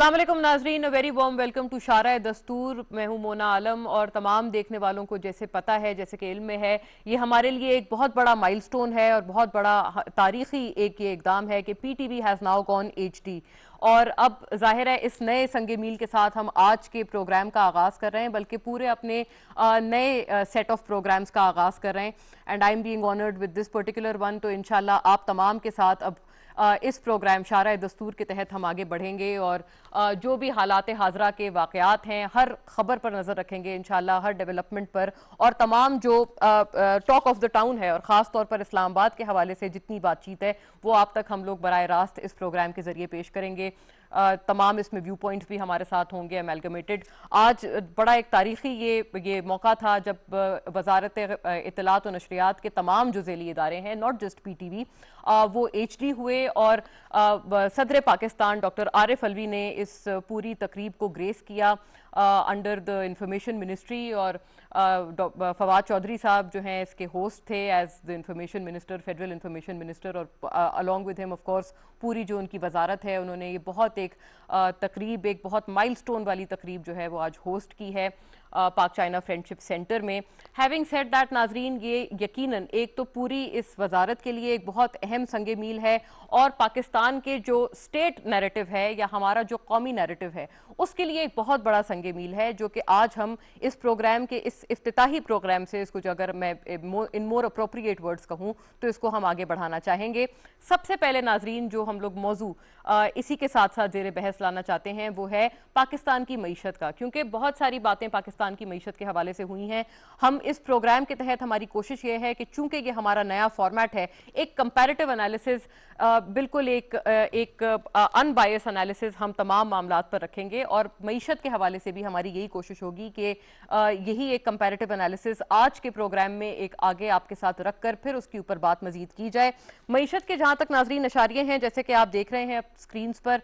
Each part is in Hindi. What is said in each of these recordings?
अस्सलाम वालेकुम नाजरीन, वेरी वॉर्म वेलकम टू शारा दस्तूर। मैं हूं मोना आलम और तमाम देखने वालों को जैसे पता है, जैसे कि इल्म में है, ये हमारे लिए एक बहुत बड़ा माइलस्टोन है और बहुत बड़ा तारीखी एक ये इकदाम है कि PTV has now gone HD. और अब जाहिर है इस नए संगे मील के साथ हम आज के प्रोग्राम का आगाज़ कर रहे हैं, बल्कि पूरे अपने नए सेट ऑफ प्रोग्राम्स का आगाज़ कर रहे हैं। And I am being honoured with this particular one. तो इंशाल्लाह आप तमाम के साथ अब इस प्रोग्राम शारा दस्तूर के तहत हम आगे बढ़ेंगे और जो भी हालात हाजरा के वाक़यात हैं, हर खबर पर नज़र रखेंगे इंशाल्लाह, हर डेवलपमेंट पर, और तमाम जो टॉक ऑफ द टाउन है और ख़ास तौर पर इस्लामाबाद के हवाले से जितनी बातचीत है वो आप तक हम लोग बराह रास्त इस प्रोग्राम के ज़रिए पेश करेंगे। तमाम इसमें व्यू पॉइंट्स भी हमारे साथ होंगे अमेलगमेटेड। आज बड़ा एक तारीखी ये मौका था जब वजारत इत्तलात और नशरियात के तमाम जो ज़ेली इदारे हैं, नॉट जस्ट पीटीवी, वो एचडी हुए और सदर पाकिस्तान डॉक्टर आरिफ अलवी ने इस पूरी तकरीब को ग्रेस किया अंडर द इंफॉर्मेशन मिनिस्ट्री। और फवाद चौधरी साहब जो हैं इसके होस्ट थे as the information minister, federal information minister, और along with him of course पूरी जो उनकी वजारत है, उन्होंने ये बहुत एक तकरीब, एक बहुत माइलस्टोन वाली तकरीब जो है वो आज होस्ट की है पाक चाइना फ्रेंडशिप सेंटर में। हैविंग सेड दैट नाजरीन, ये यकीनन एक तो पूरी इस वजारत के लिए एक बहुत अहम संगे मील है और पाकिस्तान के जो स्टेट नैरेटिव है या हमारा जो कौमी नैरेटिव है उसके लिए एक बहुत बड़ा संगे मील है, जो कि आज हम इस प्रोग्राम के इस इफ्तिताही प्रोग्राम से इसको, जो अगर मैं इन मोर अप्रोप्रिएट वर्ड्स कहूँ तो इसको हम आगे बढ़ाना चाहेंगे। सबसे पहले नाजरीन जो हम लोग मौजू इसी के साथ साथ जेर बहस लाना चाहते हैं वो है पाकिस्तान की मईशत का, क्योंकि बहुत सारी बातें पाकिस्तान की मईशत के हवाले से हुई हैं। हम इस प्रोग्राम के तहत हमारी कोशिश ये है कि चूंकि ये हमारा नया फॉर्मेट है, एक कंपैरेटिव एनालिसिस, बिल्कुल एक अनबायस एनालिसिस हम तमाम मामलात पर रखेंगे और मईशत के हवाले से भी हमारी यही कोशिश होगी कि यही एक कंपैरेटिव एनालिसिस आज के प्रोग्राम में एक आगे आपके साथ रखकर फिर उसके ऊपर बात मजीद की जाए। मईशत के जहां तक नाजरीन इशारे हैं, जैसे कि आप देख रहे हैं स्क्रीन्स पर,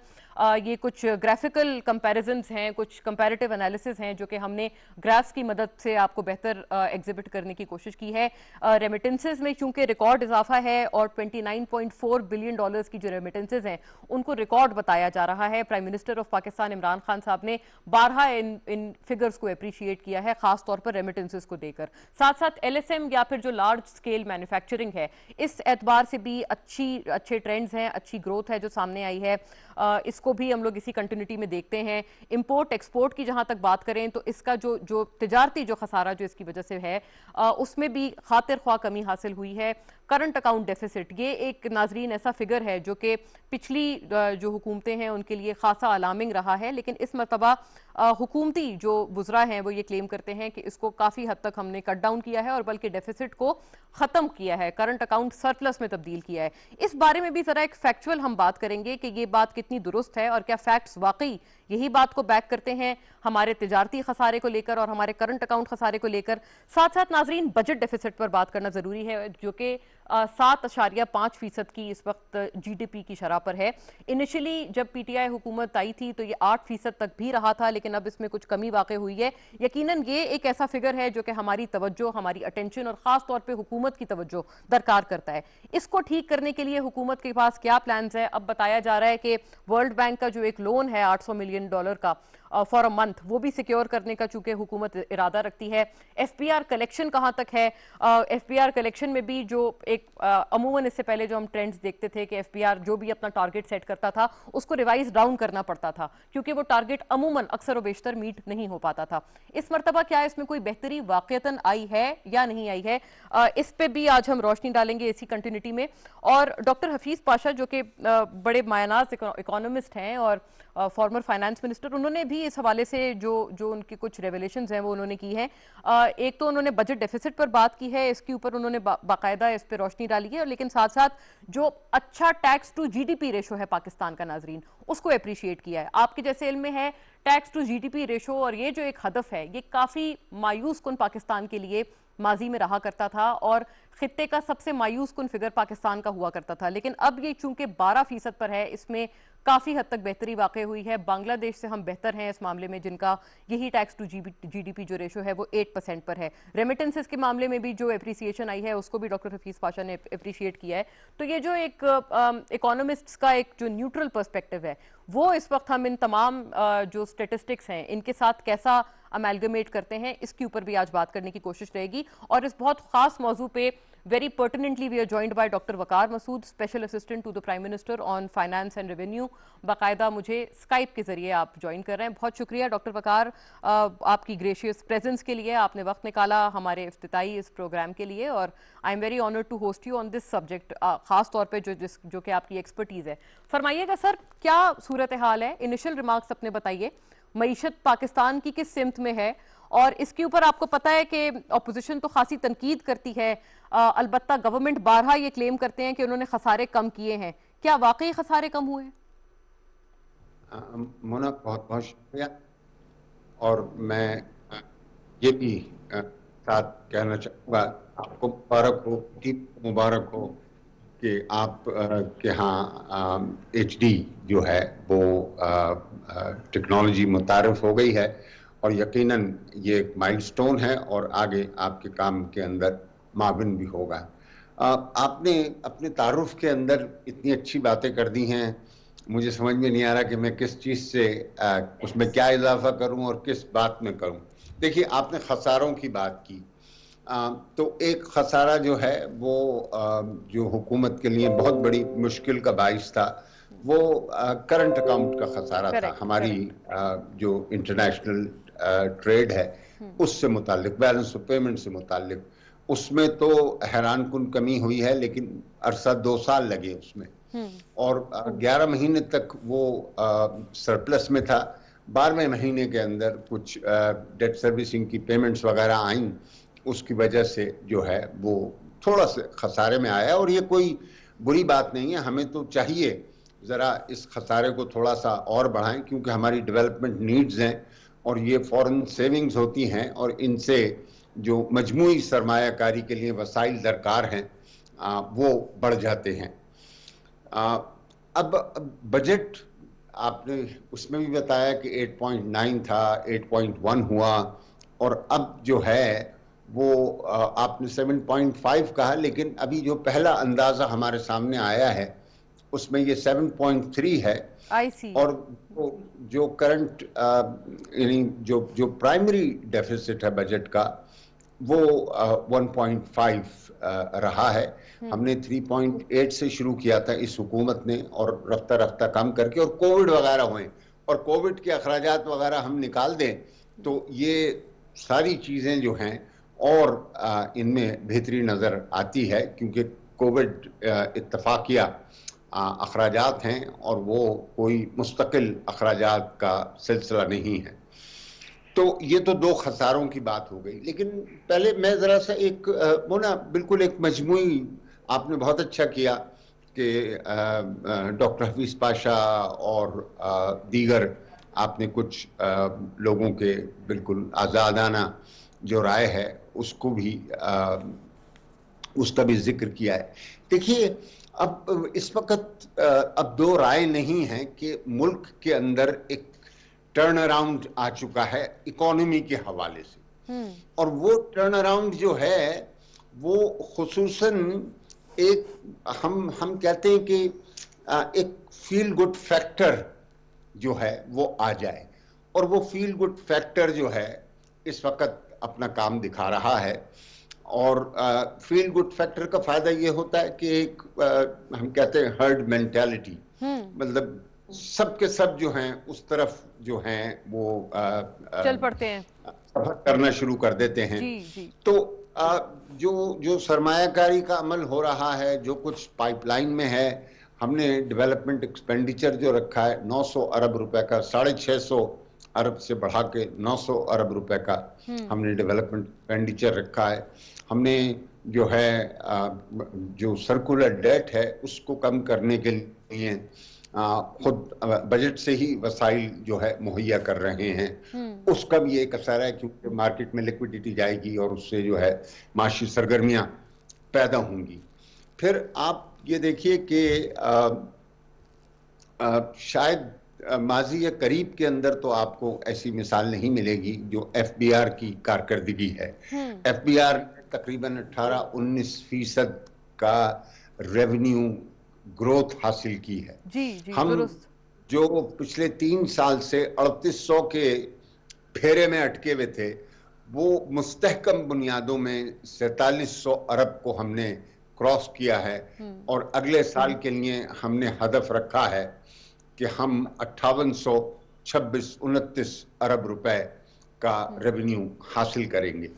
ये कुछ ग्राफिकल कंपैरिजन्स हैं, कुछ कंपैरेटिव एनालिसिस हैं जो कि हमने ग्राफ्स की मदद से आपको बेहतर एग्जिबिट करने की कोशिश की है। रेमिटेंसेस में चूंकि रिकॉर्ड इजाफा है और 29.4 बिलियन डॉलर्स की जो रेमिटेंसेस हैं उनको रिकॉर्ड बताया जा रहा है। Prime minister of Pakistan Imran Khan साहब ने बारहा इन फिगर्स को अप्रिशिएट किया है, खास तौर पर रेमिटेंसेस को देकर। साथ साथ एलएसएम या फिर जो लार्ज स्केल मैन्युफैक्चरिंग है, इस एतबार से भी अच्छे ट्रेंड्स हैं, अच्छी ग्रोथ है जो सामने आई है। इसको भी हम लोग इसी कंटिन्यूटी में देखते हैं। इंपोर्ट एक्सपोर्ट की जहां तक बात करें तो इसका जो तिजारती जो खसारा जो इसकी वजह से है उसमें भी खातिर ख्वाह कमी हासिल हुई है। करंट अकाउंट डेफिसिट, ये एक नाजरीन ऐसा फिगर है जो कि पिछली जो हुकूमतें हैं उनके लिए खासा अलार्मिंग रहा है, लेकिन इस मरतबा हुकूमती जो बुजरा हैं वो ये क्लेम करते हैं कि इसको काफ़ी हद तक हमने कट डाउन किया है और बल्कि डेफिसिट को ख़त्म किया है, करंट अकाउंट सरप्लस में तब्दील किया है। इस बारे में भी ज़रा एक फैक्चुअल हम बात करेंगे कि ये बात कितनी दुरुस्त है और क्या फैक्ट्स वाकई यही बात को बैक करते हैं हमारे तिजारती खसारे को लेकर और हमारे करंट अकाउंट खसारे को लेकर। साथ साथ नाजरीन बजट डेफिसिट पर बात करना ज़रूरी है, जो कि 7.5% की इस वक्त जीडीपी की शरह पर है। इनिशियली जब पीटीआई हुकूमत आई थी तो ये 8% तक भी रहा था, लेकिन अब इसमें कुछ कमी वाक़ई हुई है। यकीनन ये एक ऐसा फिगर है जो कि हमारी तवज्जो, हमारी अटेंशन और ख़ास तौर पे हुकूमत की तवज्जो दरकार करता है। इसको ठीक करने के लिए हुकूमत के पास क्या प्लान्स है? अब बताया जा रहा है कि वर्ल्ड बैंक का जो एक लोन है $800 मिलियन का फॉर अ मंथ, वो भी सिक्योर करने का चूंकि हुकूमत इरादा रखती है। एफपीआर कलेक्शन कहां तक है? एफपीआर कलेक्शन में भी जो एक अमूमन इससे पहले जो हम ट्रेंड्स देखते थे कि एफपीआर जो भी अपना टारगेट सेट करता था उसको रिवाइज डाउन करना पड़ता था, क्योंकि वो टारगेट अमूमन अक्सर व बेशतर मीट नहीं हो पाता था। इस मरतबा क्या इसमें कोई बेहतरी वाकईतन आई है या नहीं आई है? इस पे भी आज हम रोशनी डालेंगे इसी कंटिन्यूटी में। और डॉक्टर हफीज पाशा जो कि बड़े मायनाज इकोनॉमिस्ट हैं और फॉर्मर फाइनेंस मिनिस्टर, उन्होंने भी इस हवाले से जो उनकी कुछ रेवलेशंस हैं वो उन्होंने की हैं। एक तो उन्होंने बजट डेफिसिट पर बात की है, इसके ऊपर उन्होंने बाकायदा इस पर रोशनी डाली है, और लेकिन साथ साथ जो अच्छा टैक्स टू जीडीपी रेशो है पाकिस्तान का नाजरीन, उसको अप्रिशिएट किया है। आपके जैसे इल्म में है टैक्स टू जीडीपी रेशो और ये जो एक हदफ है ये काफ़ी मायूस कुन पाकिस्तान के लिए माजी में रहा करता था और खित्ते का सबसे मायूस कुन फिगर पाकिस्तान का हुआ करता था। लेकिन अब ये चूंकि 12% पर है, इसमें काफी हद तक बेहतरी वाकई हुई है। बांग्लादेश से हम बेहतर हैं इस मामले में, जिनका यही टैक्स टू जीडीपी जो रेशो है वो 8% पर है। रेमिटेंसेस के मामले में भी जो एप्रिसिएशन आई है उसको भी डॉक्टर हफीज पाशा ने अप्रिशिएट किया है। तो ये जो एक इकोनॉमिस्ट्स का एक जो न्यूट्रल पर्सपेक्टिव है, वो इस वक्त हम इन तमाम जो स्टेटिस्टिक्स हैं इनके साथ कैसा अमेलगमेट करते हैं, इसके ऊपर भी आज बात करने की कोशिश रहेगी। और इस बहुत खास मौजू पे very pertinently we are joined by doctor Waqar Masood, special assistant to the prime minister on finance and revenue. बाकायदा मुझे स्काइप के जरिए आप ज्वाइन कर रहे हैं। बहुत शुक्रिया डॉक्टर वकार आपकी ग्रेशियस प्रेजेंस के लिए। आपने वक्त निकाला हमारे इफ्तिताई इस प्रोग्राम के लिए और I am very honoured to host you on this subject, खास तौर पे जो कि आपकी एक्सपर्टीज है। फरमाइएगा सर, क्या सूरत हाल है? इनिशियल रिमार्क्स अपने बताइए। मईशत पाकिस्तान की किस सिमत में है? और इसके ऊपर आपको पता है कि अपोजिशन तो खासी तनकीद करती है, अलबत्ता गवर्नमेंट बारहा ये क्लेम करते हैं कि उन्होंने खसारे कम किए हैं। क्या वाकई खसारे कम हुए हैं? मोना, बहुत बहुत शुक्रिया। और मैं ये भी साथ कहना चाहूँगा, आपको मुबारक हो, मुबारक हो कि आप के यहाँ HD जो है वो टेक्नोलॉजी मुतारफ हो गई है और यकीनन ये एक माइलस्टोन है और आगे आपके काम के अंदर माविन भी होगा। आपने अपने तारुफ के अंदर इतनी अच्छी बातें कर दी हैं, मुझे समझ में नहीं आ रहा कि मैं किस चीज़ से उसमें क्या इजाफा करूं और किस बात में करूं। देखिए, आपने खसारों की बात की, तो एक खसारा जो है वो जो हुकूमत के लिए बहुत बड़ी मुश्किल का बाइस था, वो करंट अकाउंट का खसारा था। हमारी जो इंटरनेशनल ट्रेड है उससे मुतालिक, बैलेंस ऑफ पेमेंट से मुतालिक, उसमें तो हैरान कुन कमी हुई है, लेकिन अरसा 2 साल लगे उसमें और 11 महीने तक वो सरप्लस में था। 12वें महीने के अंदर कुछ डेट सर्विसिंग की पेमेंट्स वगैरह आईं, उसकी वजह से जो है वो थोड़ा सा खसारे में आया और ये कोई बुरी बात नहीं है। हमें तो चाहिए ज़रा इस खसारे को थोड़ा सा और बढ़ाएं, क्योंकि हमारी डेवलपमेंट नीड्स हैं और ये फॉरेन सेविंग्स होती हैं और इनसे जो मजमूई सरमायाकारी के लिए वसाइल दरकार हैं वो बढ़ जाते हैं। अब बजट आपने उसमें भी बताया कि 8.9 था, 8.1 हुआ और अब जो है वो आपने 7.5 कहा, लेकिन अभी जो पहला अंदाजा हमारे सामने आया है उसमें ये 7.3 है। और जो करंट यानी जो प्राइमरी डेफिसिट है बजट का वो 1.5 रहा है। हमने 3.8 से शुरू किया था इस हुकूमत ने और रफ्ता रफ्ता कम करके, और कोविड वगैरह हुए और कोविड के अखराजात वगैरह हम निकाल दें तो ये सारी चीज़ें जो हैं और इनमें बेहतरी नज़र आती है, क्योंकि कोविड इत्तफाकिया अखराजात हैं और वो कोई मुस्तकिल अखराजात का सिलसिला नहीं है। तो ये तो 2 खसारों की बात हो गई। लेकिन पहले मैं ज़रा सा एक वो ना बिल्कुल एक मजमूई, आपने बहुत अच्छा किया कि डॉक्टर हफीज पाशा और दीगर आपने कुछ लोगों के बिल्कुल आज़ादाना जो राय है उसको भी उसका भी जिक्र किया है। देखिए, अब इस वक्त अब 2 राय नहीं है कि मुल्क के अंदर एक टर्न अराउंड आ चुका है इकोनॉमी के हवाले से, और वो टर्न अराउंड जो है वो खुसूसन एक हम कहते हैं कि एक फील गुड फैक्टर जो है वो आ जाए, और वो फील गुड फैक्टर जो है इस वक्त अपना काम दिखा रहा है। और फील गुड फैक्टर का फायदा ये होता है कि एक हम कहते हैं हर्ड मेंटालिटी, मतलब सब के सब जो हैं उस तरफ जो हैं वो चल पड़ते हैं, सफर करना शुरू कर देते हैं। जी। तो जो सरमायाकारी का अमल हो रहा है, जो कुछ पाइपलाइन में है, हमने डेवलपमेंट एक्सपेंडिचर जो रखा है 900 अरब रुपए का, 650 अरब से बढ़ा के 900 अरब रुपए का हमने डेवलपमेंट एक्सपेंडिचर रखा है। हमने जो है जो सर्कुलर डेट है उसको कम करने के लिए खुद बजट से ही वसाइल जो है मुहैया कर रहे हैं, उसका भी एक असर है, क्योंकि मार्केट में लिक्विडिटी जाएगी और उससे जो है माशी सरगर्मियां पैदा होंगी। फिर आप ये देखिए कि शायद माजी या करीब के अंदर तो आपको ऐसी मिसाल नहीं मिलेगी जो एफबीआर की कारकर्दगी है। एफबीआर तकरीबन 18-19% का रेवेन्यू ग्रोथ हासिल की है। जी हम दुरुस्त। जो पिछले 3 साल से 3800 के फेरे में अटके हुए थे, वो मुस्तहकम बुनियादों में 4700 अरब को हमने क्रॉस किया है, और अगले साल के लिए हमने हदफ रखा है कि हम 5826-29 अरब रुपए का रेवेन्यू हासिल करेंगे।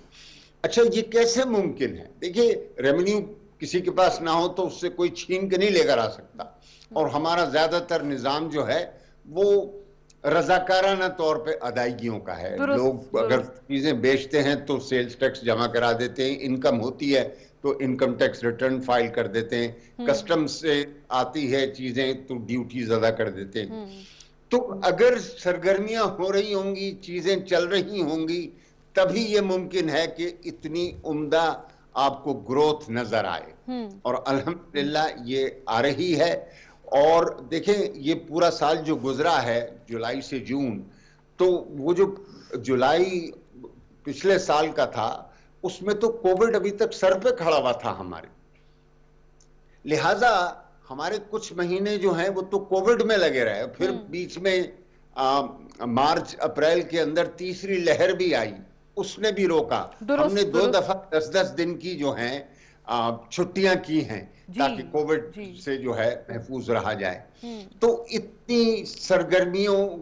अच्छा, ये कैसे मुमकिन है? देखिए, रेवेन्यू किसी के पास ना हो तो उससे कोई छीन के नहीं लेकर आ सकता, और हमारा ज्यादातर निजाम जो है वो रजाकाराना तौर पे अदायगियों का है। लोग अगर चीजें बेचते हैं तो सेल्स टैक्स जमा करा देते हैं, इनकम होती है तो इनकम टैक्स रिटर्न फाइल कर देते हैं, कस्टम्स से आती है चीजें तो ड्यूटीज अदा कर देते हैं। तो अगर सरगर्मियां हो रही होंगी, चीजें चल रही होंगी, तभी ये मुमकिन है कि इतनी उम्दा आपको ग्रोथ नजर आए, और अल्हम्दुलिल्लाह ये आ रही है। और देखें, ये पूरा साल जो गुजरा है जुलाई से जून, तो वो जो जुलाई पिछले साल का था उसमें तो कोविड अभी तक सर पे खड़ा हुआ था हमारे, लिहाजा हमारे कुछ महीने जो हैं वो तो कोविड में लगे रहे। फिर बीच में मार्च अप्रैल के अंदर तीसरी लहर भी आई, उसने भी रोका। हमने 2 दफा 10-10 दिन की जो हैं छुट्टियां की हैं ताकि कोविड से जो है महफूज रहा जाए। तो इतनी सरगर्मियों,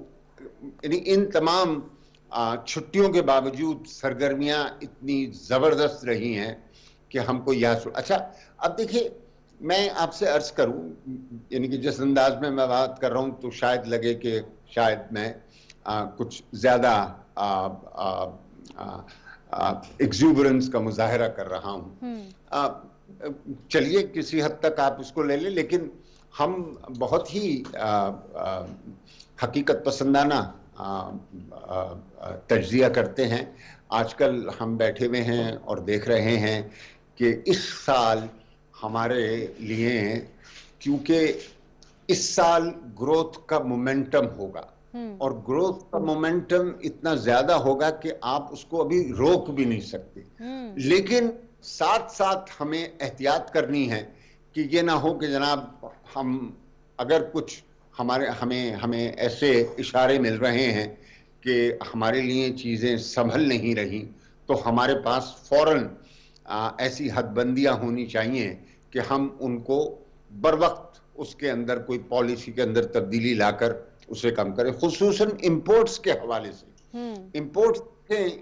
यानी इन तमाम छुट्टियों के बावजूद सरगर्मियां इतनी जबरदस्त रही हैं कि हमको यह अच्छा, अब देखिए मैं आपसे अर्ज करूं, यानी कि जिस अंदाज में मैं बात कर रहा हूं तो शायद लगे कि शायद मैं कुछ ज्यादा एक्सूबरेंस का मुजाहरा कर रहा हूं। चलिए किसी हद तक आप इसको ले लें, लेकिन हम बहुत ही हकीकत पसंदाना तज्जिया करते हैं। आजकल हम बैठे हुए हैं और देख रहे हैं कि इस साल हमारे लिए, क्योंकि इस साल ग्रोथ का मोमेंटम होगा, और ग्रोथ का मोमेंटम इतना ज्यादा होगा कि आप उसको अभी रोक भी नहीं सकते। लेकिन साथ साथ हमें एहतियात करनी है कि ये ना हो कि जनाब हम अगर कुछ हमें ऐसे इशारे मिल रहे हैं कि हमारे लिए चीजें संभल नहीं रही, तो हमारे पास फौरन ऐसी हदबंदियां होनी चाहिए कि हम उनको बर वक्त उसके अंदर कोई पॉलिसी के अंदर तब्दीली लाकर उसे कम करें, खुसूसन इंपोर्ट्स के हवाले से। इंपोर्ट्स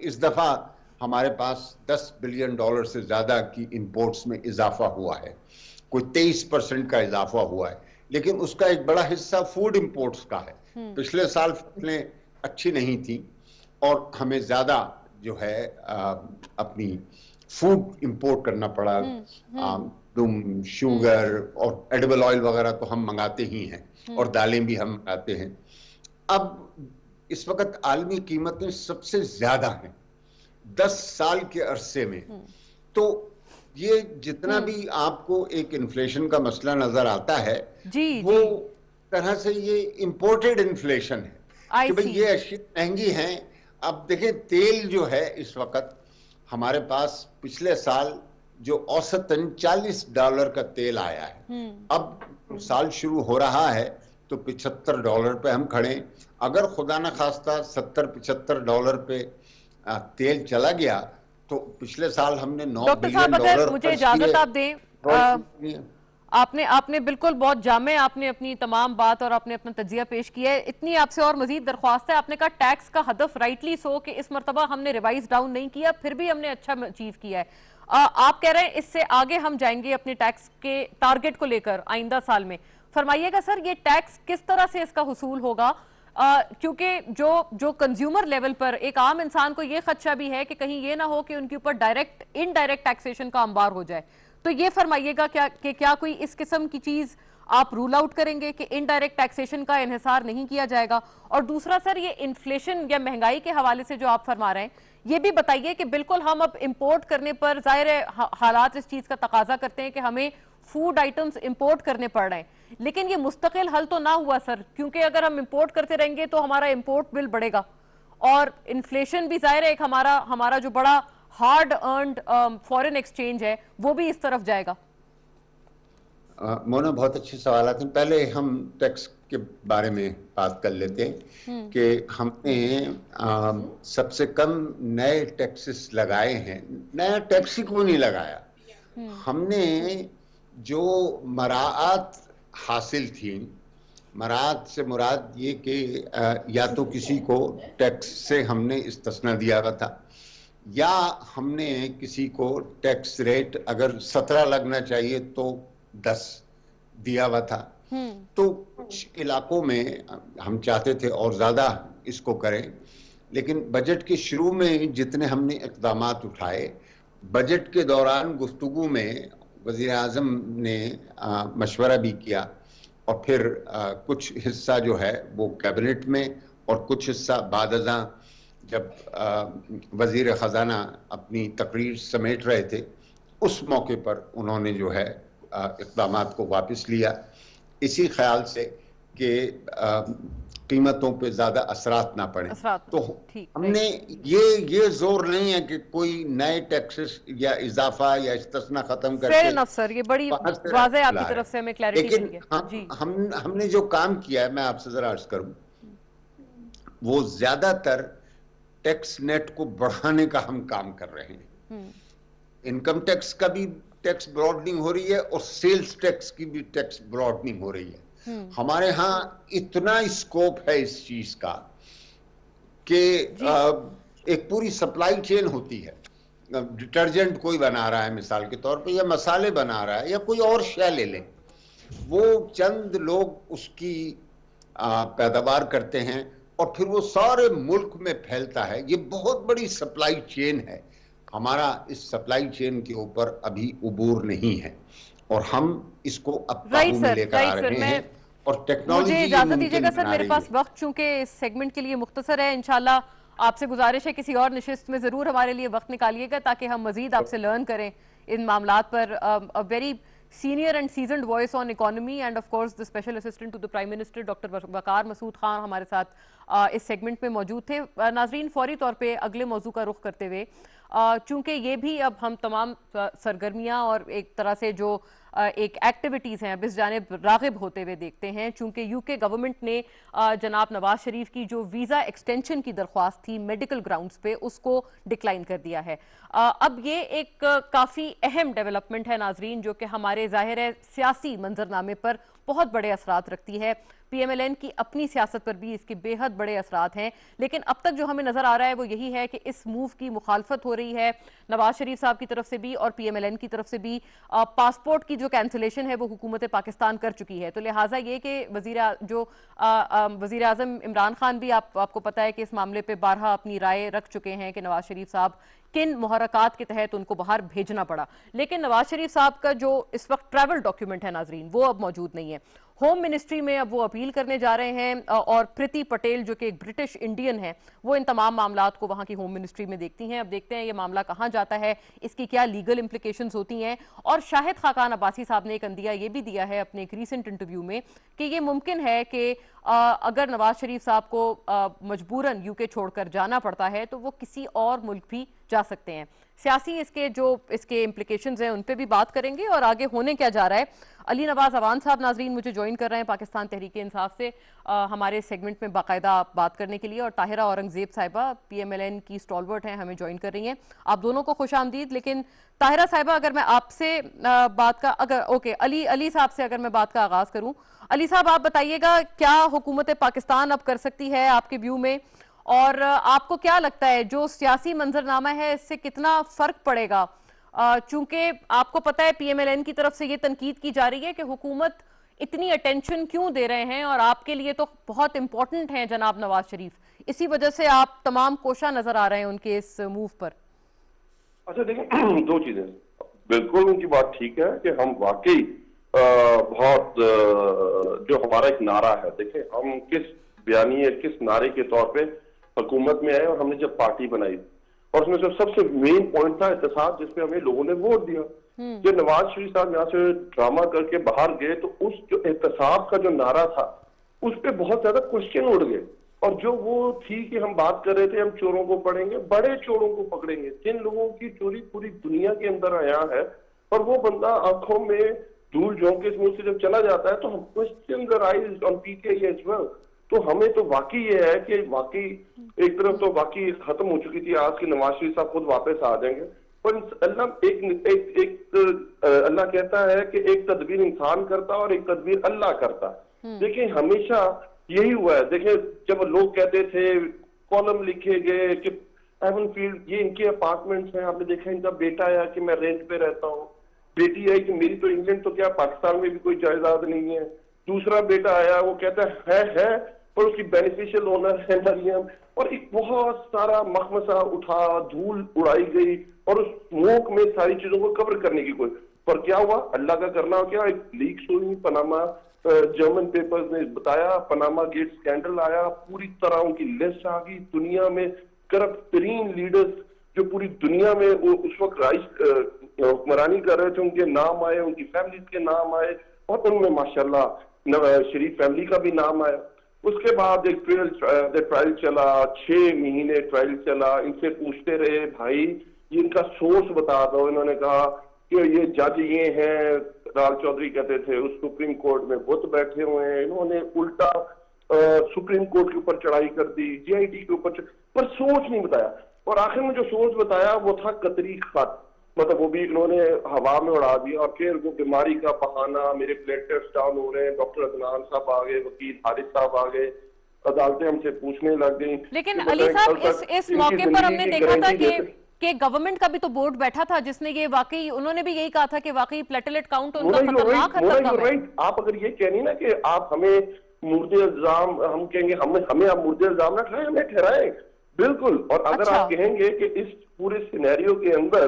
इस दफा हमारे पास $10 बिलियन से ज्यादा की इंपोर्ट्स में इजाफा हुआ है, कोई 23% का इजाफा हुआ है, लेकिन उसका एक बड़ा हिस्सा फूड इंपोर्ट्स का है। पिछले साल फसलें अच्छी नहीं थी और हमें ज्यादा जो है अपनी फूड इंपोर्ट करना पड़ा। दुम, शुगर और एडिबल ऑयल वगैरह तो हम मंगाते ही हैं, और दालें भी हम मंगाते हैं। अब इस वक्त आलमी कीमतें सबसे ज्यादा हैं 10 साल के अरसे में। तो ये जितना भी आपको एक इन्फ्लेशन का मसला नजर आता है, वो तरह से ये इंपोर्टेड इन्फ्लेशन है कि भाई ये अशिया महंगी हैं। अब देखें, तेल जो है इस वक्त हमारे पास पिछले साल जो औसतन $40 का तेल आया है, अब साल शुरू हो रहा है तो $75 पे हम खड़े। अगर खुदा न खास्ता $70-75 पे तेल चला गया तो पिछले साल हमने $9 बिलियन मुझे इजाजत आप दें, आपने बिल्कुल बहुत जामे आपने अपनी तमाम बात और आपने अपना तजिया पेश किया है। इतनी आपसे और मजीद दरख्वास्त है। आपने कहा टैक्स का हदफ राइटली सो कि इस मरतबा हमने रिवाइज डाउन नहीं किया, फिर भी हमने अच्छा अचीव किया है। आप कह रहे हैं इससे आगे हम जाएंगे अपने टैक्स के टारगेट को लेकर आइंदा साल में। फरमाइएगा सर, ये टैक्स किस तरह से इसका हुसूल होगा? क्योंकि जो कंज्यूमर लेवल पर एक आम इंसान को ये खदशा भी है कि कहीं ये ना हो कि उनके ऊपर डायरेक्ट इनडायरेक्ट टैक्सेशन का अंबार हो जाए। तो ये फरमाइएगा क्या कोई इस किस्म की चीज आप रूल आउट करेंगे कि इनडायरेक्ट टैक्सेशन का इन्हिसार नहीं किया जाएगा? और दूसरा सर, ये इन्फ्लेशन या महंगाई के हवाले से जो आप फरमा रहे हैं, ये भी बताइए कि बिल्कुल हम अब इंपोर्ट करने पर, जाहिर है हालात इस चीज का तकाजा करते हैं कि हमें फूड आइटम्स इंपोर्ट करने पड़ रहे हैं, लेकिन ये मुस्तकिल हल तो ना हुआ सर, क्योंकि अगर हम इंपोर्ट करते रहेंगे तो हमारा इंपोर्ट बिल बढ़ेगा और इन्फ्लेशन भी जाहिर है एक हमारा हमारा जो बड़ा हार्ड अर्नड फॉरेन एक्सचेंज है वो भी इस तरफ जाएगा। मोना, बहुत अच्छे सवाल आते हैं। पहले हम टैक्स के बारे में बात कर लेते हैं कि हमने सबसे कम नए टैक्सेस लगाए हैं। नया टैक्स ही क्यों नहीं लगाया? हमने जो मराआत हासिल थी, मराआत से मुराद ये कि या तो किसी को टैक्स से हमने इस्तिस्ना दिया हुआ था, या हमने किसी को टैक्स रेट अगर 17 लगना चाहिए तो 10 दिया हुआ था। तो कुछ इलाकों में हम चाहते थे और ज्यादा इसको करें, लेकिन बजट के शुरू में जितने हमने इक़दामात उठाए, बजट के दौरान गुफ्तगू में वज़ीर आज़म ने मशवरा भी किया और फिर कुछ हिस्सा जो है वो कैबिनेट में और कुछ हिस्सा बाद अज़ां जब वज़ीर ख़जाना अपनी तकरीर समेट रहे थे उस मौके पर उन्होंने जो है इक़दामात को वापस लिया, इसी ख्याल से कि कीमतों पे ज्यादा असरात ना पड़े। तो हमने ये जोर नहीं है कि कोई नए टैक्सेस या इजाफा या इस्तिस्ना खत्म करके। सर, ये बड़ी वाज़ेह आपकी तरफ से हमें क्लैरिटी मिल गई। लेकिन हमने जो काम किया है, मैं आपसे जरा अर्ज करूं, वो ज्यादातर टैक्स नेट को बढ़ाने का हम काम कर रहे हैं। इनकम टैक्स का भी टैक्स ब्रॉडनिंग हो रही है और सेल्स टैक्स की भी टैक्स ब्रॉडनिंग हो रही है। हमारे यहाँ इतना स्कोप है इस चीज का कि एक पूरी सप्लाई चेन होती है। डिटर्जेंट कोई बना रहा है मिसाल के तौर पे, या मसाले बना रहा है, या कोई और शय ले लें, वो चंद लोग उसकी पैदावार करते हैं और फिर वो सारे मुल्क में फैलता है। ये बहुत बड़ी सप्लाई चेन है। हमारा इस सप्लाई चेन के ऊपर अभी उबूर नहीं है और हम इसको अब काबू में लेकर आ रहे हैं। और टेक्नोलॉजी, मुझे इजाजत दीजिएगा सर, मेरे पास वक्त चूंकि इस सेगमेंट के लिए मुख्तसर है, इंशाल्लाह आपसे गुजारिश है किसी और निशिस्त में जरूर हमारे लिए वक्त निकालिएगा ताकि हम मजीद आपसे लर्न करें इन मामलात पर। A very senior and seasoned voice on economy and of course the special assistant to the prime minister doctor Waqar Masood Khan हमारे साथ इस सेगमेंट में मौजूद थे। नाजरीन, फौरी तौर पे अगले मौजू का रुख करते हुए, चूंकि ये भी अब हम तमाम सरगर्मियां और एक तरह से जो एक एक्टिविटीज़ हैं अब इस जानिब राग़िब होते हुए देखते हैं, चूंकि यूके गवर्नमेंट ने जनाब नवाज शरीफ की जो वीज़ा एक्सटेंशन की दरख्वास्त थी मेडिकल ग्राउंड्स पे, उसको डिक्लाइन कर दिया है। अब ये एक काफ़ी अहम डेवलपमेंट है नाजरीन, जो कि हमारे ज़ाहिर है सियासी मंजरनामे पर बहुत बड़े असरात रखती है। पीएमएलएन की अपनी सियासत पर भी इसके बेहद बड़े असरात हैं, लेकिन अब तक जो हमें नजर आ रहा है वो यही है कि इस मूव की मुखालफत हो रही है नवाज शरीफ साहब की तरफ से भी और पीएमएलएन की तरफ से भी। पासपोर्ट की जो कैंसिलेशन है वो हुकूमत पाकिस्तान कर चुकी है, तो लिहाजा ये कि वजीर आजम इमरान खान भी आपको पता है कि इस मामले पर बारहा अपनी राय रख चुके हैं कि नवाज शरीफ साहब किन मुहर्रकात के तहत उनको बाहर भेजना पड़ा। लेकिन नवाज शरीफ साहब का जो इस वक्त ट्रैवल डॉक्यूमेंट है नाजरीन, वो अब मौजूद नहीं है। होम मिनिस्ट्री में अब वो अपील करने जा रहे हैं और प्रीति पटेल जो कि एक ब्रिटिश इंडियन है, वो इन तमाम मामलात को वहाँ की होम मिनिस्ट्री में देखती हैं। अब देखते हैं ये मामला कहाँ जाता है, इसकी क्या लीगल इम्प्लीकेशंस होती हैं। और शाहिद खाकान अब्बासी साहब ने एक अंदिया ये भी दिया है अपने एक रीसेंट इंटरव्यू में कि ये मुमकिन है कि अगर नवाज शरीफ साहब को मजबूरन यूके छोड़कर जाना पड़ता है तो वो किसी और मुल्क भी जा सकते हैं। सियासी इसके इम्प्लीकेशंस हैं उन पे भी बात करेंगे और आगे होने क्या जा रहा है। अली नवाज अवान साहब नाजरीन मुझे ज्वाइन कर रहे हैं पाकिस्तान तहरीक इंसाफ से हमारे सेगमेंट में बाकायदा बात करने के लिए, और ताहिरा औरंगजेब साहिबा पीएमएलएन की स्टॉलवर्ट हैं, हमें ज्वाइन कर रही हैं। आप दोनों को खुश आमदीद। लेकिन ताहिरा साहिबा, अगर मैं आपसे बात का अली साहब से अगर मैं बात का आगाज करूं, अली साहब आप बताइएगा क्या हुकूमत पाकिस्तान अब कर सकती है आपके व्यू में, और आपको क्या लगता है जो सियासी मंजरनामा है इससे कितना फर्क पड़ेगा? चूंकि आपको पता है पीएमएलएन की तरफ से ये तनकीद की जा रही है कि हुकूमत इतनी अटेंशन क्यों दे रहे हैं, और आपके लिए तो बहुत इंपॉर्टेंट है जनाब नवाज शरीफ, इसी वजह से आप तमाम कोशा नजर आ रहे हैं उनके इस मूव पर। अच्छा देखिए, दो चीजें, बिल्कुल उनकी बात ठीक है कि हम वाकई बहुत जो हमारा एक नारा है, देखिए हम किस बयानी किस नारे के तौर पे हुकूमत में आए और हमने जब पार्टी बनाई और उसमें जो सबसे मेन पॉइंट था एहतसाब, जिसपे हमें लोगों ने वोट दिया। जो नवाज शरीफ साहब यहाँ से ड्रामा करके बाहर गए तो उस जो एहतसाब का जो नारा था उस पर बहुत ज्यादा क्वेश्चन उड़ गए। और जो वो थी कि हम बात कर रहे थे हम चोरों को पकड़ेंगे, बड़े चोरों को पकड़ेंगे, जिन लोगों की चोरी पूरी दुनिया के अंदर आया है, और वो बंदा आंखों में धूल झोंके इस मुंह से जब चला जाता है तो हम question the rise on PK as well. तो हमें तो वाकई ये है कि वाकई एक तरफ तो वाकई खत्म हो चुकी थी आज की, नवाज शरीफ साहब खुद वापस आ जाएंगे, पर अल्लाह अल्लाह कहता है कि एक तदबीर इंसान करता और एक तदबीर अल्लाह करता। देखिए हमेशा यही हुआ है। देखिए जब लोग कहते थे, कॉलम लिखे गए कि एवन फील्ड ये इनके अपार्टमेंट्स हैं, आपने देखा इनका बेटा आया कि मैं रेंट पे रहता हूँ, बेटी है कि मेरी तो इंग्लैंड तो क्या पाकिस्तान में भी कोई जायदाद नहीं है, दूसरा बेटा आया वो कहता है पर उसकी बेनिफिशियल ओनर है मरियम, और एक बहुत सारा मखमसा उठा, धूल उड़ाई गई और उस स्मोक में सारी चीजों को कवर करने की कोशिश। पर क्या हुआ, अल्लाह का करना क्या, एक लीक्स हुई, पनामा जर्मन पेपर्स ने बताया, पनामा गेट स्कैंडल आया, पूरी तरह उनकी लिस्ट आ गई, दुनिया में करप्ट तरीन लीडर्स जो पूरी दुनिया में वो उस वक्त हुक्मरानी कर रहे थे उनके नाम आए, उनकी फैमिली के नाम आए, और उनमें माशाल्लाह शरीफ फैमिली का भी नाम आया। उसके बाद एक ट्रायल चला, 6 महीने ट्रायल चला, इनसे पूछते रहे भाई ये इनका सोर्स बता दो। इन्होंने कहा कि ये जज ये हैं, राल चौधरी कहते थे, उस सुप्रीम कोर्ट में बुत बैठे हुए हैं, इन्होंने उल्टा सुप्रीम कोर्ट के ऊपर चढ़ाई कर दी, जीआईटी के ऊपर, पर सोच नहीं बताया। और आखिर में जो सोच बताया वो था कतरी खत, मतलब वो भी इन्होंने हवा में उड़ा दिया। और फिर वो बीमारी का बहाना, मेरे प्लेटलेट्स डाउन हो रहे हैं, डॉक्टर अदनान साहब आ गए, वकील हारिस साहब आ गए, अदालतें हमसे पूछने लग गई। लेकिन अली साहब इस मौके पर हमने देखा था कि गवर्नमेंट का भी तो बोर्ड बैठा था जिसने ये वाकई, उन्होंने भी यही कहा था कि वाकई प्लेटलेट काउंट उनका खतरनाक है। आप अगर ये कहनी ना कि आप हमें मुर्दे इल्जाम, हम कहेंगे हमें आप मुर्दे इल्जाम ना ठहराएं, हमें ठहराएं बिल्कुल। और अगर आप कहेंगे कि इस पूरे सिनेरियो के अंदर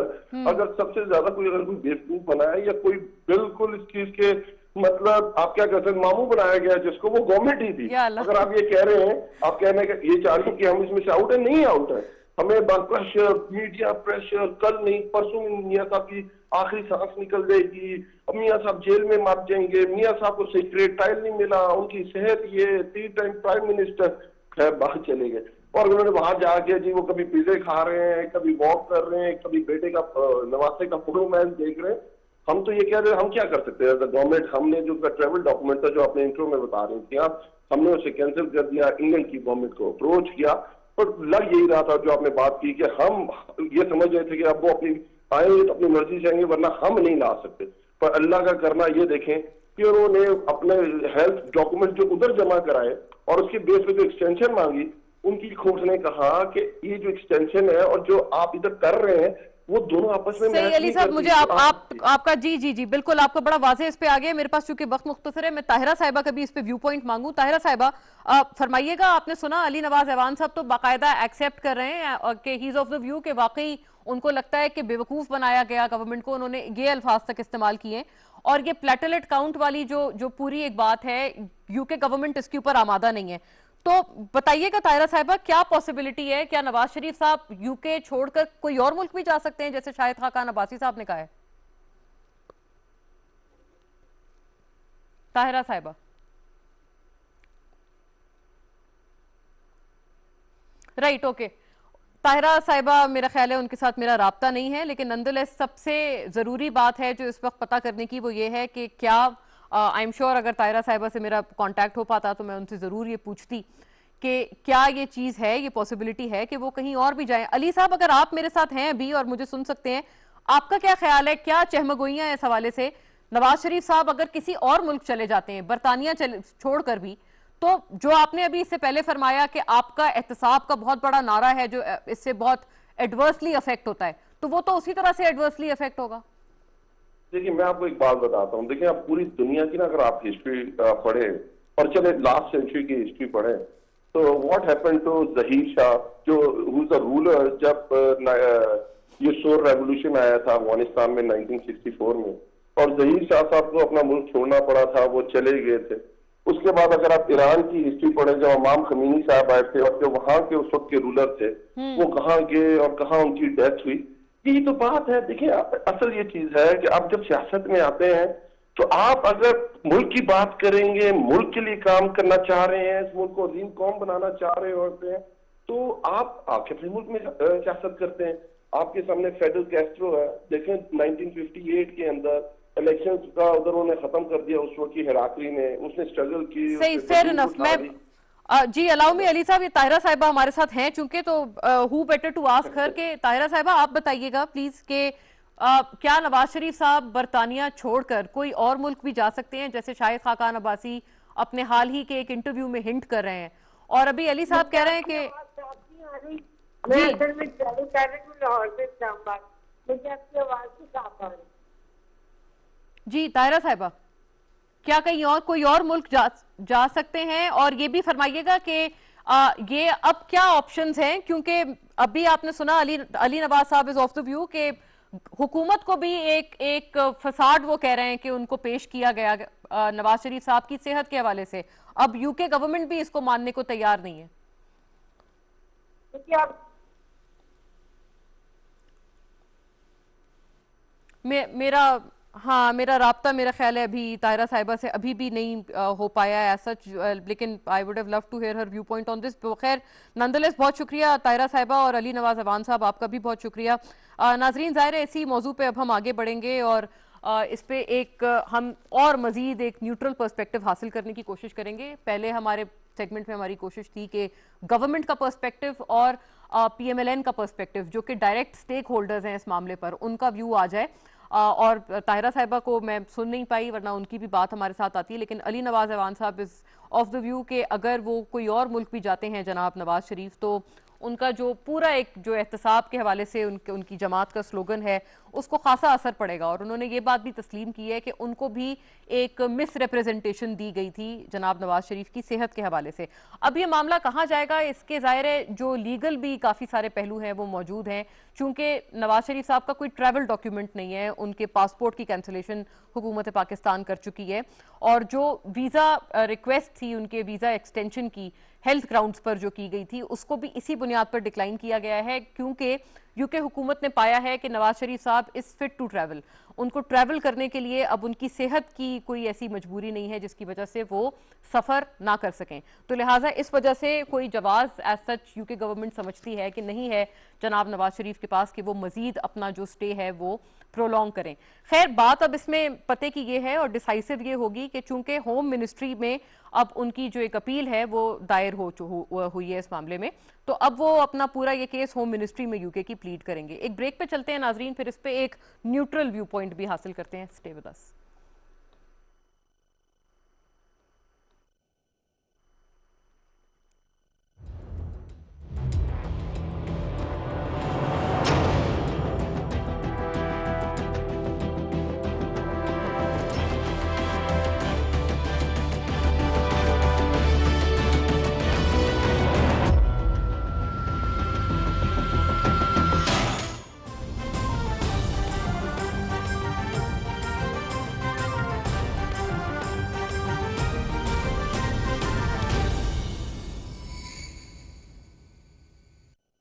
अगर सबसे ज्यादा कोई बेवकूफ बनाया या कोई बिल्कुल इस चीज के मतलब आप क्या कहते हैं मामू बनाया गया जिसको, वो गवर्नमेंट ही थी। अगर आप ये कह रहे हैं, आप कह रहे हैं कि ये चाह रहे हैं कि हम इसमें से आउट है, नहीं आउट है, हमें प्रेशर, मीडिया प्रेशर, कल नहीं परसों मियाँ साहब की आखिरी सांस निकल जाएगी, मियाँ साहब जेल में मर जाएंगे, मियाँ साहब को सीक्रेट ट्रायल नहीं मिला, उनकी सेहत ये 3 टाइम प्राइम मिनिस्टर, खैर बाहर चले गए। और उन्होंने वहां जाके जी वो कभी पिज्जे खा रहे हैं, कभी वॉक कर रहे हैं, कभी बेटे का नवासे का फोटो मैच देख रहे हैं। हम तो ये कह रहे हैं हम क्या कर सकते हैं गवर्नमेंट, हमने जो ट्रेवल डॉक्यूमेंट था जो आपने इंट्रो में बता रही थी आप, हमने उसे कैंसिल कर दिया, इंग्लैंड की गवर्नमेंट को अप्रोच किया, पर लग यही रहा था जो आपने बात की कि हम ये समझ रहे थे कि अब वो अपनी आएंगे तो अपनी मर्जी से आएंगे वरना हम नहीं ला सकते। पर अल्लाह का करना ये देखें कि उन्होंने अपने हेल्थ डॉक्यूमेंट जो उधर जमा कराए और उसके बेस पे जो एक्सटेंशन मांगी, उनकी कोर्ट ने कहा कि ये जो एक्सटेंशन है और जो आप इधर कर रहे हैं वो दोनों आपस में सही। अली साहब मुझे आपका जी बिल्कुल आपका बड़ा वाज़ेह इस पे आ गया। मेरे पास चूंकि वक्त मुख्तसर है, मैं ताहिरा साहिबा का भी इस पे व्यू पॉइंट मांगू। ताहिरा साहिबा फरमाइएगा, आपने सुना अली नवाज ऐवान साहब तो बाकायदा एक्सेप्ट कर रहे हैं कि he is of the view कि वाकई उनको लगता है कि बेवकूफ बनाया गया गवर्नमेंट को, उन्होंने ये अल्फाज तक इस्तेमाल किए। और ये प्लेटलेट काउंट वाली जो पूरी एक बात है, यूके गवर्नमेंट इसके ऊपर आमादा नहीं है। तो बताइएगा ताहिरा साहिबा, क्या पॉसिबिलिटी है, क्या नवाज शरीफ साहब यूके छोड़कर कोई और मुल्क भी जा सकते हैं जैसे शाहिद खान अब्बासी साहब ने कहा है? ताहिरा साहिबा राइट, ओके। ताहिरा साहिबा मेरा ख्याल है उनके साथ मेरा राब्ता नहीं है, लेकिन नंदुलेस सबसे जरूरी बात है जो इस वक्त पता करने की वो ये है कि क्या आई एम श्योर अगर ताहिरा साहिबा से मेरा कांटेक्ट हो पाता तो मैं उनसे ज़रूर ये पूछती कि क्या ये चीज़ है, ये पॉसिबिलिटी है कि वो कहीं और भी जाएं। अली साहब अगर आप मेरे साथ हैं अभी और मुझे सुन सकते हैं, आपका क्या ख्याल है, क्या चहमगोइयां इस हवाले से? नवाज शरीफ साहब अगर किसी और मुल्क चले जाते हैं, बरतानिया छोड़कर भी, तो जो आपने अभी इससे पहले फरमाया कि आपका एहतसाब का बहुत बड़ा नारा है जो इससे बहुत एडवर्सली अफेक्ट होता है, तो वो तो उसी तरह से एडवर्सली अफेक्ट होगा। देखिए मैं आपको एक बात बताता हूँ, देखिए आप पूरी दुनिया की ना अगर आप हिस्ट्री पढ़े और चले लास्ट सेंचुरी की हिस्ट्री पढ़े, तो what happened to Zaheer Shah जो हु इज द रूलर जब ये शोर रेवोल्यूशन आया था अफगानिस्तान में 1964 में, और जहीर शाह साहब को अपना मुल्क छोड़ना पड़ा था, वो चले गए थे। उसके बाद अगर आप ईरान की हिस्ट्री पढ़े, जब इमाम खमीनी साहब आए थे और जो वहां के उस वक्त के रूलर थे, वो कहाँ गए और कहाँ उनकी डेथ हुई, यही तो बात है। देखिए असल ये चीज है कि आप जब सियासत में आते हैं तो आप अगर मुल्क की बात करेंगे, मुल्क के लिए काम करना चाह रहे हैं, इस मुल्क को अजीम कौम बनाना चाह रहे होते हैं, तो आप आके अपने मुल्क में सियासत करते हैं। आपके सामने फेडरल कैस्ट्रो है, देखें 1958 के अंदर इलेक्शंस का उधर उन्होंने खत्म कर दिया उस वक्त की हेराकली ने, उसने स्ट्रगल की। सही, फेयर इनफ। मैं जी अलाउ मी अली साहब, ये ताहिरा साहिबा हमारे साथ हैं चूंकि, तो who better to ask her के ताहिरा साहिबा आप बताइएगा प्लीज कि क्या नवाज शरीफ साहब बरतानिया छोड़कर कोई और मुल्क भी जा सकते हैं, जैसे शाहिद खाकान अब्बासी अपने हाल ही के एक इंटरव्यू में हिंट कर रहे हैं, और अभी अली साहब कह रहे हैं कि मैं असल में चालू कर रही हूँ लाहौर से इस्लामाबाद, मुझे आपकी आवाज से साफ आ रही। जी ताहिरा साहिबा, क्या कहीं और कोई और मुल्क जा सकते हैं? और ये भी फरमाइएगा कि ये अब क्या ऑप्शंस हैं, क्योंकि अभी आपने सुना अली नवाज साहब इज ऑफ द व्यू कि हुकूमत को भी एक फसाड वो कह रहे हैं कि उनको पेश किया गया नवाज शरीफ साहब की सेहत के हवाले से। अब यूके गवर्नमेंट भी इसको मानने को तैयार नहीं है। मेरा राब्ता मेरा ख्याल है अभी ताहिरा साहिबा से अभी भी नहीं हो पाया है सच, लेकिन I would have love to hear her view point on this. खैर नंदलेस बहुत शुक्रिया ताहिरा साहिबा, और अली नवाज अवान साहब आपका भी बहुत शुक्रिया। नाजरीन ज़ाहिर है इसी मौजू पे अब हम आगे बढ़ेंगे और इस पे एक हम और मजीद एक न्यूट्रल पर्सपेक्टिव हासिल करने की कोशिश करेंगे। पहले हमारे सेगमेंट में हमारी कोशिश थी कि गवर्नमेंट का पर्सपेक्टिव और PMLN का पर्सपेक्टिव, जो कि डायरेक्ट स्टेक होल्डर्स हैं इस मामले पर, उनका व्यू आ जाए। और ताहिरा साहिबा को मैं सुन नहीं पाई, वरना उनकी भी बात हमारे साथ आती है, लेकिन अली नवाज अवान साहब इज ऑफ द व्यू कि अगर वो कोई और मुल्क भी जाते हैं जनाब नवाज शरीफ, तो उनका जो पूरा एक जो एहतसाब के हवाले से उनकी जमात का स्लोगन है उसको खासा असर पड़ेगा। और उन्होंने ये बात भी तस्लीम की है कि उनको भी एक मिस रिप्रेजेंटेशन दी गई थी जनाब नवाज शरीफ की सेहत के हवाले से। अब ये मामला कहाँ जाएगा, इसके ज़ाहिर है जो लीगल भी काफ़ी सारे पहलू हैं वो मौजूद हैं, चूंकि नवाज शरीफ साहब का कोई ट्रैवल डॉक्यूमेंट नहीं है, उनके पासपोर्ट की कैंसिलेशन हुकूमत पाकिस्तान कर चुकी है, और जो वीज़ा रिक्वेस्ट थी उनके वीज़ा एक्सटेंशन की हेल्थ ग्राउंड्स पर जो की गई थी उसको भी इसी बुनियाद पर डिक्लाइन किया गया है, क्योंकि यूके हुकूमत ने पाया है कि नवाज शरीफ साहब इज फिट टू ट्रैवल। उनको ट्रैवल करने के लिए अब उनकी सेहत की कोई ऐसी मजबूरी नहीं है जिसकी वजह से वो सफ़र ना कर सकें, तो लिहाजा इस वजह से कोई जवाज़ एज सच यूके गवर्नमेंट समझती है कि नहीं है जनाब नवाज शरीफ के पास कि वो मजीद अपना जो स्टे है वो प्रोलॉन्ग करें। खैर बात अब इसमें पते की ये है और डिसाइसिव ये होगी कि चूंकि होम मिनिस्ट्री में अब उनकी जो एक अपील है वो दायर हुई है इस मामले में, तो अब वो अपना पूरा ये केस होम मिनिस्ट्री में यूके की प्लीड करेंगे। एक ब्रेक पे चलते हैं नाजरीन, फिर इस पे एक न्यूट्रल व्यू पॉइंट भी हासिल करते हैं। Stay with us.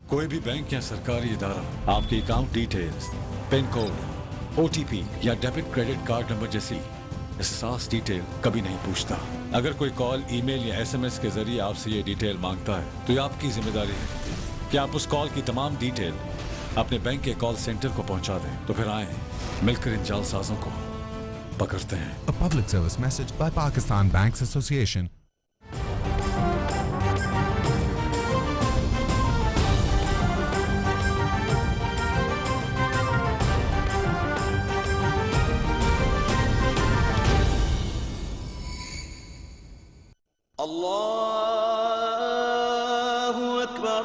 कोई भी बैंक या सरकारी इदारा आपके account details, pin code, OTP या डेबिट क्रेडिट कार्ड नंबर जैसी एहसास डिटेल कभी नहीं पूछता। अगर कोई कॉल, ईमेल या SMS के जरिए आपसे ये डिटेल मांगता है तो ये आपकी जिम्मेदारी है कि आप उस कॉल की तमाम डिटेल अपने बैंक के कॉल सेंटर को पहुंचा दें। तो फिर आए मिलकर इन जालसाजों को पकड़ते हैं। A public service message by Pakistan Banks Association. Allahu Akbar,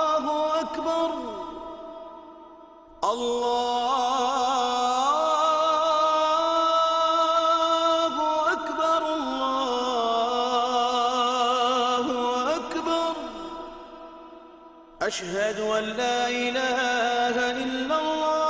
Allahu Akbar, Allahu Akbar, Allahu Akbar. Ashhadu an la ilaha illa Allah.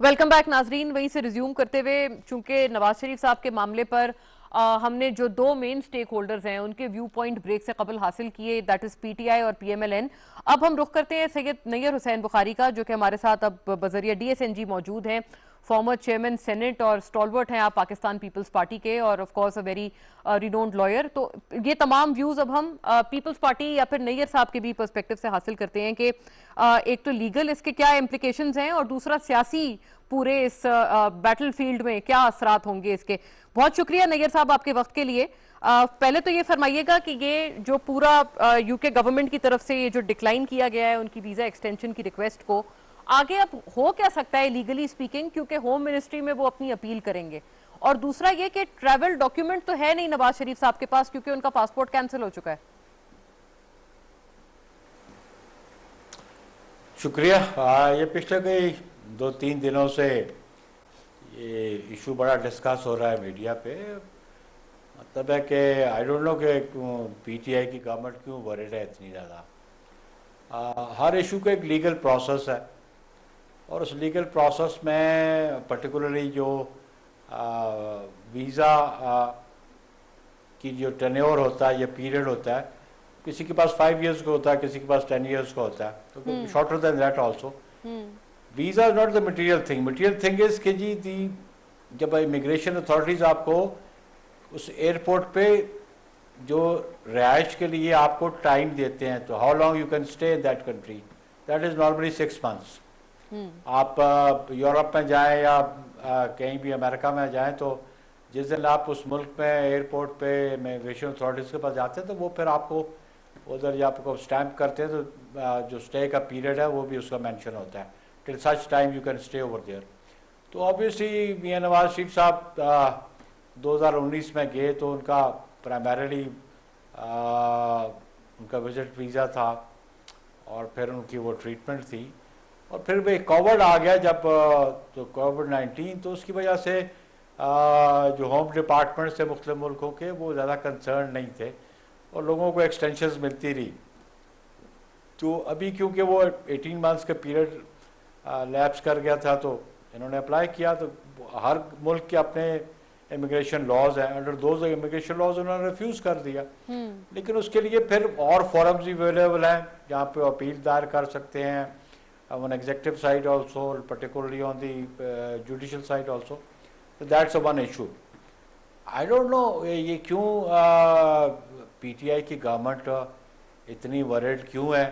Welcome back नाजरीन। वहीं से रिज्यूम करते हुए, चूंकि नवाज शरीफ साहब के मामले पर हमने जो दो मेन स्टेक होल्डर्स हैं उनके व्यू पॉइंट ब्रेक से कबल हासिल किए, दैट इज पीटीआई और पीएमएलएन। अब हम रुख करते हैं सैयद नैयर हुसैन बुखारी का, जो कि हमारे साथ अब बजरिया डीएसएनजी मौजूद हैं। फॉर्मर चेयरमैन सेनेट और स्टॉलवर्ट हैं आप पाकिस्तान पीपल्स पार्टी के, और of course a very renowned lawyer. तो ये तमाम व्यूज अब हम पीपल्स पार्टी या फिर नैयर साहब के भी पर्सपेक्टिव से हासिल करते हैं कि एक तो लीगल इसके क्या इम्प्लीकेशंस हैं, और दूसरा सियासी पूरे इस बैटल फील्ड में क्या असरात होंगे इसके। बहुत शुक्रिया नैयर साहब आपके वक्त के लिए। पहले तो ये फरमाइएगा कि ये जो पूरा यूके गवर्नमेंट की तरफ से ये जो डिक्लाइन किया गया है उनकी वीजा एक्सटेंशन की रिक्वेस्ट को, आगे अब हो क्या सकता है लीगली स्पीकिंग, क्योंकि होम मिनिस्ट्री में वो अपनी अपील करेंगे। और दूसरा ये कि ट्रैवल डॉक्यूमेंट तो है नहीं नवाज शरीफ साहब के पास, क्योंकि उनका पासपोर्ट कैंसिल हो चुका है। शुक्रिया। ये पिछले कई 2-3 दिनों से ये इशू बड़ा डिस्कस हो रहा है मीडिया पे। मतलब है कि आई डोंट नो कि पीटीआई की गवर्नमेंट क्यों वरीड है इतनी ज़्यादा। हर इशू का एक लीगल प्रोसेस है, और उस लीगल प्रोसेस में पर्टिकुलरली जो वीज़ा की जो टेन्योर होता है या पीरियड होता है, किसी के पास 5 इयर्स का होता है, किसी के पास 10 इयर्स का होता है, तो shorter than that also. Visa is not the material thing. Material thing is कि जी जब इमिग्रेशन अथॉरिटीज़ आपको उस एयरपोर्ट पे जो रिहाइश के लिए आपको टाइम देते हैं, तो how long you can stay in that country, that is normally 6 months. आप यूरोप में जाएं या कहीं भी अमेरिका में जाएं, तो जिस दिन आप उस मुल्क में एयरपोर्ट पे इमिग्रेशन अथॉरिटीज़ के पास जाते हैं, तो वो फिर आपको उधर जब आपको स्टैम्प करते हैं, तो जो स्टे का पीरियड है वो भी उसका मेंशन होता है, till such time you can stay over there. तो ऑब्वियसली मियां नवाज शरीफ साहब 2019 में गए, तो उनका प्राइमरीली उनका विजिट वीज़ा था, और फिर उनकी वो ट्रीटमेंट थी, और फिर वे कोविड आ गया जब तो कोविड-19, तो उसकी वजह से जो होम डिपार्टमेंट से मुख्तलिफ मुल्कों के वो ज़्यादा कंसर्न नहीं थे, और लोगों को एक्सटेंशंस मिलती रही। तो अभी क्योंकि वो 18 मंथ्स का पीरियड लैप्स कर गया था, तो इन्होंने अप्लाई किया। तो हर मुल्क के अपने इमिग्रेशन लॉज हैं, अंडर दोज इमिग्रेशन लॉज उन्होंने रिफ्यूज़ कर दिया। लेकिन उसके लिए फिर और फॉरम्स अवेलेबल हैं जहाँ पे अपील दायर कर सकते हैं, on executive side also, particularly on the judicial side also. So that's one issue. I don't know ये क्यों पीटीआई की गवर्नमेंट इतनी वरीड क्यों है।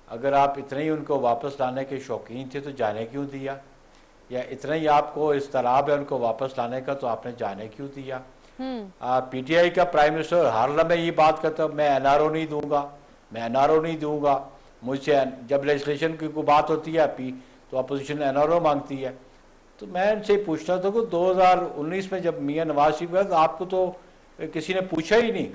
अगर आप इतने ही उनको वापस लाने के शौकीन थे तो जाने क्यों दिया, या इतना ही आपको इस तरह है उनको वापस लाने का तो आपने जाने क्यों दिया। पीटीआई का प्राइम मिनिस्टर हर लम्हे ये बात करता है, मैं एनआरओ नहीं दूंगा, मैं एनआरओ नहीं दूंगा। मुझसे जब लेजिस्लेशन की कोई बात होती है तो अपोजिशन एनआरओ मांगती है, तो मैं इनसे पूछना था कि 2019 में जब मियां नवाज शरीफ गए तो आपको तो किसी ने पूछा ही नहीं।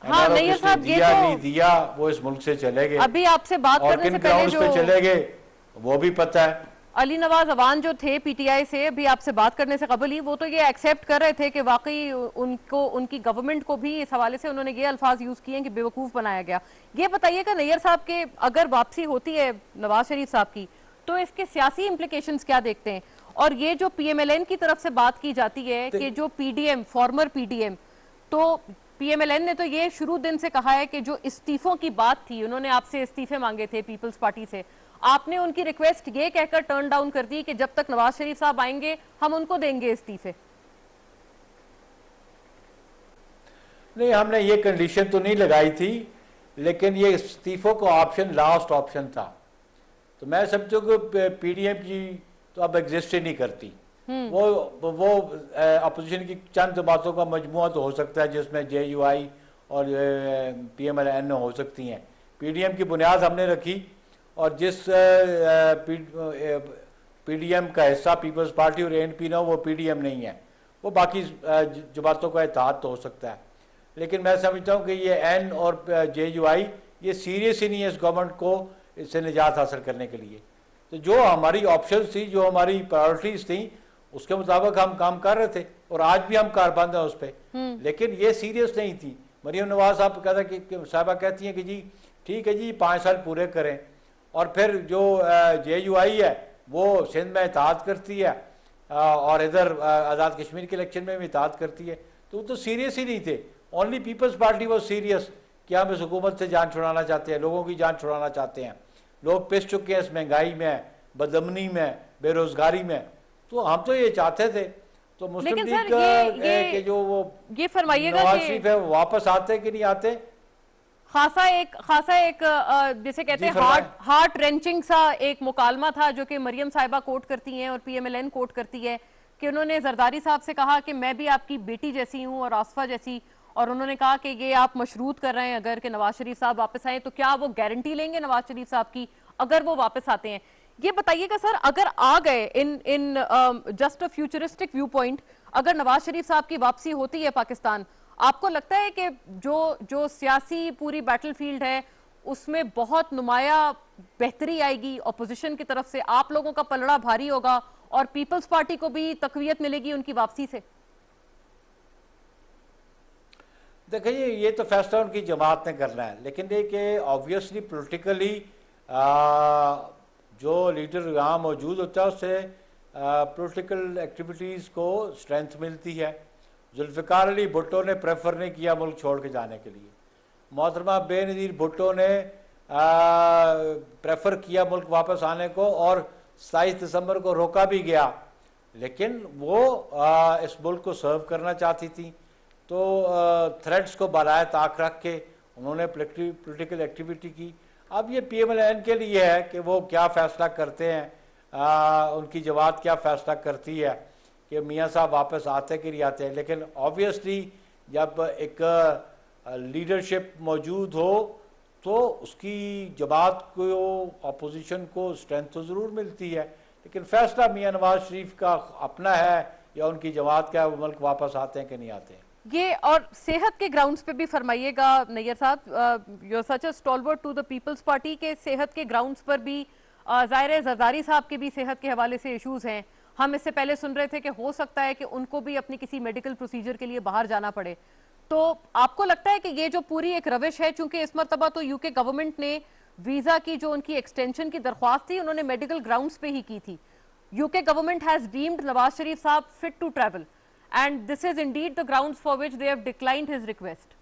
हाँ नैयर साहब, ये दिया तो नहीं दिया, वो इस मुल्क से चले गए। अभी आपसे बात और करने किन से पहले ग्राउंड्स जो पे चले गए वो भी पता है। अली नवाज अवान जो थे पीटीआई से, अभी आपसे बात करने से कबल ही वो तो ये एक्सेप्ट कर रहे थे कि वाकई उनको, उनकी गवर्नमेंट को भी इस हवाले से उन्होंने ये अल्फाज यूज किए हैं कि बेवकूफ बनाया गया। ये बताइएगा नैयर साहब के अगर वापसी होती है नवाज शरीफ साहब की तो इसके सियासी इम्प्लीकेशंस क्या देखते हैं? और ये जो पीएमएलएन की तरफ से बात की जाती है कि जो पीडीएम, फॉर्मर पीडीएम, तो पीएमएलएन ने तो ये शुरू दिन से कहा है कि जो इस्तीफों की बात थी, उन्होंने आपसे इस्तीफे मांगे थे पीपल्स पार्टी से, आपने उनकी रिक्वेस्ट ये कहकर टर्न डाउन कर दी कि जब तक नवाज शरीफ साहब आएंगे हम उनको देंगे इस्तीफे। नहीं, हमने ये कंडीशन तो नहीं लगाई थी, लेकिन ये इस्तीफों का ऑप्शन लास्ट ऑप्शन था। तो मैं समझू कि पीडीएम की तो अब एग्जिस्ट ही नहीं करती। वो अपोजिशन की चंद बातों का मजमुआ तो हो सकता है जिसमें जेयूआई और पीएमएलएन हो सकती हैं। पीडीएम की बुनियाद हमने रखी और जिस पीडीएम का हिस्सा पीपल्स पार्टी और एएनपी ना वो पीडीएम नहीं है, वो बाकी जमातों का इत्तेहाद तो हो सकता है। लेकिन मैं समझता हूँ कि ये एन और जेयूआई ये सीरियस ही नहीं है इस गवर्नमेंट को इससे निजात हासिल करने के लिए। तो जो हमारी ऑप्शंस थी, जो हमारी प्रायोरिटीज थी, उसके मुताबिक हम काम कर रहे थे और आज भी हम कारबंद हैं उस पर। लेकिन ये सीरियस नहीं थी। मरियम नवाज साहब कहता कि साहबा कहती हैं कि जी ठीक है जी 5 साल पूरे करें, और फिर जो जेयूआई है वो सिंध में इत्तेहाद करती है और इधर आज़ाद कश्मीर के इलेक्शन में भी इत्तेहाद करती है। तो वो तो सीरियस ही नहीं थे। ओनली पीपल्स पार्टी वो सीरियस कि हम इस हुकूमत से जान छुड़ाना चाहते हैं, लोगों की जान छुड़ाना चाहते हैं। लोग पिस चुके हैं इस महंगाई में, बदअमनी में, बेरोजगारी में। तो हम तो ये चाहते थे। तो मुस्लिम लीग के जो वो ये फरमाइएगा नवाज शरीफ है वो वापस आते कि नहीं आते। खासा एक जैसे कहते हैं हार्ट रेंचिंग सा एक मुकालमा था जो कि मरियम साहिबा कोट करती हैं और पीएमएलएन कोट करती है कि उन्होंने जरदारी साहब से कहा कि मैं भी आपकी बेटी जैसी हूं और आसफा जैसी, और उन्होंने कहा कि ये आप मशरूत कर रहे हैं अगर कि नवाज शरीफ साहब वापस आए तो क्या वो गारंटी लेंगे नवाज शरीफ साहब की अगर वो वापस आते हैं? ये बताइएगा सर, अगर आ गए in just a futuristic view point, अगर नवाज शरीफ साहब की वापसी होती है पाकिस्तान, आपको लगता है कि जो सियासी पूरी बैटलफील्ड है उसमें बहुत नुमाया बेहतरी आएगी अपोजिशन की तरफ से, आप लोगों का पलड़ा भारी होगा और पीपल्स पार्टी को भी तकवीयत मिलेगी उनकी वापसी से? देखिए ये तो फैसला उनकी जमात ने करना है, लेकिन देखिए ऑब्वियसली पोलिटिकली जो लीडर यहाँ मौजूद होता है उससे पॉलिटिकल एक्टिविटीज़ को स्ट्रेंथ मिलती है। जुल्फ़िकार अली भुट्टो ने प्रेफर नहीं किया मुल्क छोड़ के जाने के लिए। मोहतरमा बेनज़ीर भुट्टो ने प्रेफर किया मुल्क वापस आने को और 27 दिसंबर को रोका भी गया, लेकिन वो इस मुल्क को सर्व करना चाहती थी। तो थ्रेड्स को बलाए ताक रख के उन्होंने पॉलिटिकल एक्टिविटी की। अब ये पीएमएलएन के लिए है कि वो क्या फ़ैसला करते हैं, उनकी जमात क्या फ़ैसला करती है कि मियाँ साहब वापस आते कि नहीं आते हैं। लेकिन ऑब्वियसली जब एक लीडरशिप मौजूद हो तो उसकी जमात को, अपोजिशन को स्ट्रेंथ तो ज़रूर मिलती है। लेकिन फ़ैसला मियाँ नवाज शरीफ का अपना है या उनकी जमात का, वो मुल्क वापस आते हैं कि नहीं आते हैं। ये और सेहत के ग्राउंड्स पे भी फरमाइएगा नैयर साहब, you are such a stalwart to the Peoples Party के सेहत के ग्राउंड्स पर भी ज़ाहिर है जरदारी साहब के भी सेहत के हवाले से इश्यूज हैं। हम इससे पहले सुन रहे थे कि हो सकता है कि उनको भी अपनी किसी मेडिकल प्रोसीजर के लिए बाहर जाना पड़े। तो आपको लगता है कि ये जो पूरी एक रविश है, चूंकि इस मरतबा तो यूके गवर्नमेंट ने वीजा की जो उनकी एक्सटेंशन की दरख्वास्त थी उन्होंने मेडिकल ग्राउंड्स पे ही की थी। UK government has deemed Nawaz Sharif sahab fit to travel and this is indeed the grounds for which they have declined his request.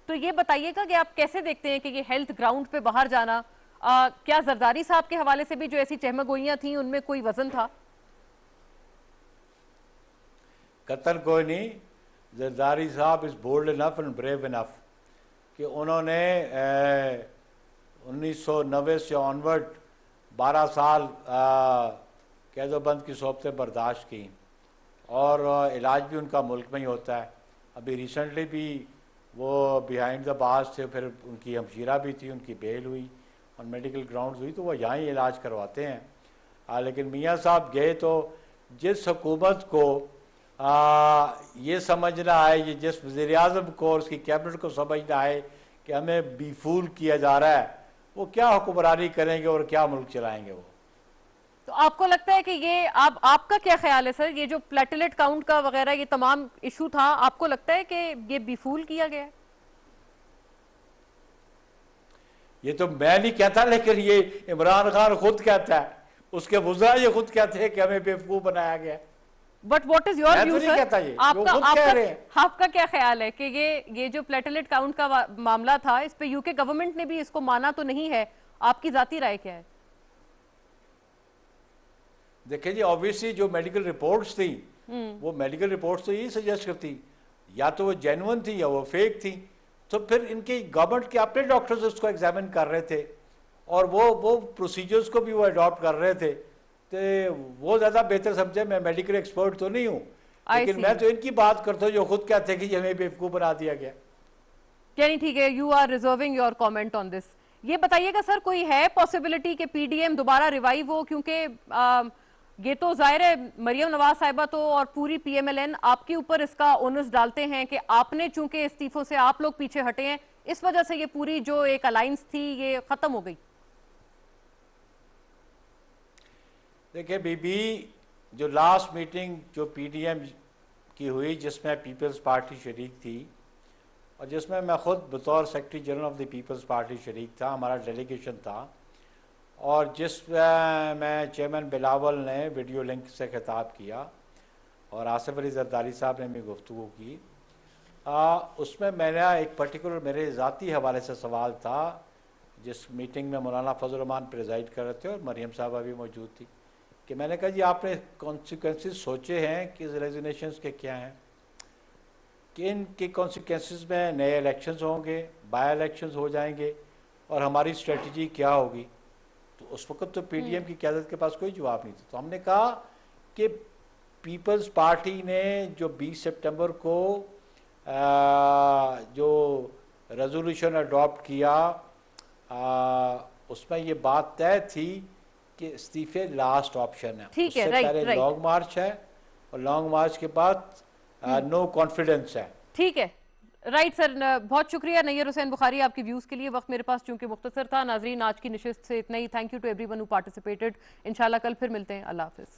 तो ये बताइएगा कि आप कैसे देखते हैं कि ये हेल्थ ग्राउंड पे बाहर जाना, क्या जरदारी साहब के हवाले से भी जो ऐसी चहमगोइयां थी उनमें कोई वजन था? कतल कोई नहीं। जरदारी साहब is bold enough and brave enough कि उन्होंने 1990 से ऑनवर्ड 12 साल कैदोबंद की सोबतें बर्दाश्त की और इलाज भी उनका मुल्क में ही होता है। अभी रिसेंटली भी वो बिहाइंड द बार्स थे, फिर उनकी हमशीरा भी थी, उनकी बेल हुई और मेडिकल ग्राउंड्स हुई, तो वो यहाँ ही इलाज करवाते हैं। लेकिन मियाँ साहब गए तो जिस हुकूमत को ये समझना है, ये जिस वज़ीर-ए-आज़म को और उसकी कैबिनेट को समझना है कि हमें बेफूल किया जा रहा है, वो क्या हुक्मरानी करेंगे और क्या मुल्क चलाएंगे वो। तो आपको लगता है कि ये आपका क्या ख्याल है सर, ये जो प्लेटलेट काउंट का वगैरह ये तमाम इशू था, आपको लगता है कि ये बेफूल किया गया है? ये तो मैं नहीं कहता, लेकिन ये इमरान खान खुद कहता है, उसके वज़रा ये खुद कहते हैं कि हमें बेवकूफ बनाया गया। But what is your view sir? आपका क्या ख्याल है कि ये जो प्लेटलेट काउंट का मामला था, इस पे यूके गवर्नमेंट ने भी इसको माना तो नहीं है, आपकी जाती राय क्या है? देखिए जी, ऑब्वियसली जो मेडिकल रिपोर्ट्स थी, वो मेडिकल रिपोर्ट्स तो यही सजेस्ट करती, या तो वो जेन्युइन थी या वो फेक थी। तो फिर इनकी गवर्नमेंट के अपने डॉक्टर्स उसको एग्जामिन कर रहे थे और वो प्रोसीजर्स को भी वो अडॉप्ट कर रहे थे, तो वो ज़्यादा बेहतर समझे। मैं मेडिकल एक्सपर्ट तो नहीं हूँ, लेकिन मैं तो इनकी बात करता हूँ जो खुद कहते हैं कि हमें बेवकूफ़ बना दिया गया। यानी ठीक है, you are reserving your comment on this. ये बताइएगा सर, कोई है पॉसिबिलिटी कि पीडीएम दोबारा रिवाइव हो? क्योंकि ये तो जाहिर है मरियम नवाज साहिबा तो और पूरी पीएमएलएन आपके ऊपर इसका ओनस डालते हैं कि आपने चूंकि इस्तीफों से आप लोग पीछे हटे हैं, इस वजह से ये पूरी जो एक अलायंस थी ये खत्म हो गई। देखिए बीबी, जो लास्ट मीटिंग जो पीडीएम की हुई, जिसमें पीपल्स पार्टी शरीक थी और जिसमें मैं ख़ुद बतौर secretary general of the Peoples Party शरीक था, हमारा डेलीगेशन था, और जिसमें चेयरमैन बिलावल ने वीडियो लिंक से खिताब किया और आसिफ अली जरदारी साहब ने भी गुफ्तगू की, उसमें मेरा एक पर्टिकुलर मेरे ज़ाती हवाले से सवाल था, जिस मीटिंग में मौलाना फजल रहमान प्रेजाइड कर रहे थे और मरियम साहबा भी मौजूद थी, कि मैंने कहा जी आपने कॉन्सिक्वेंसेस सोचे हैं कि रेजिग्नेशंस के क्या हैं, कि इनके कॉन्सिक्वेंसेस में नए इलेक्शंस होंगे, बाय इलेक्शंस हो जाएंगे और हमारी स्ट्रेटजी क्या होगी। तो उस वक्त तो पीडीएम की क़यादत के पास कोई जवाब नहीं था। तो हमने कहा कि पीपल्स पार्टी ने जो 20 सितंबर को जो रेजोल्यूशन अडॉप्ट किया, उसमें ये बात तय थी कि इस्तीफे लास्ट ऑप्शन है। उससे पहले लॉन्ग मार्च है और लॉन्ग मार्च के बाद नो कॉन्फिडेंस है। ठीक है, राइट सर, बहुत शुक्रिया नैयर हुसैन बुखारी आपके व्यूज के लिए। वक्त मेरे पास चूंकि मुख्तसर था, नाजरीन आज की नशिस्त से इतना ही। Thank you to everyone who participated. इंशाल्लाह कल फिर मिलते हैं। अल्लाह हाफिज।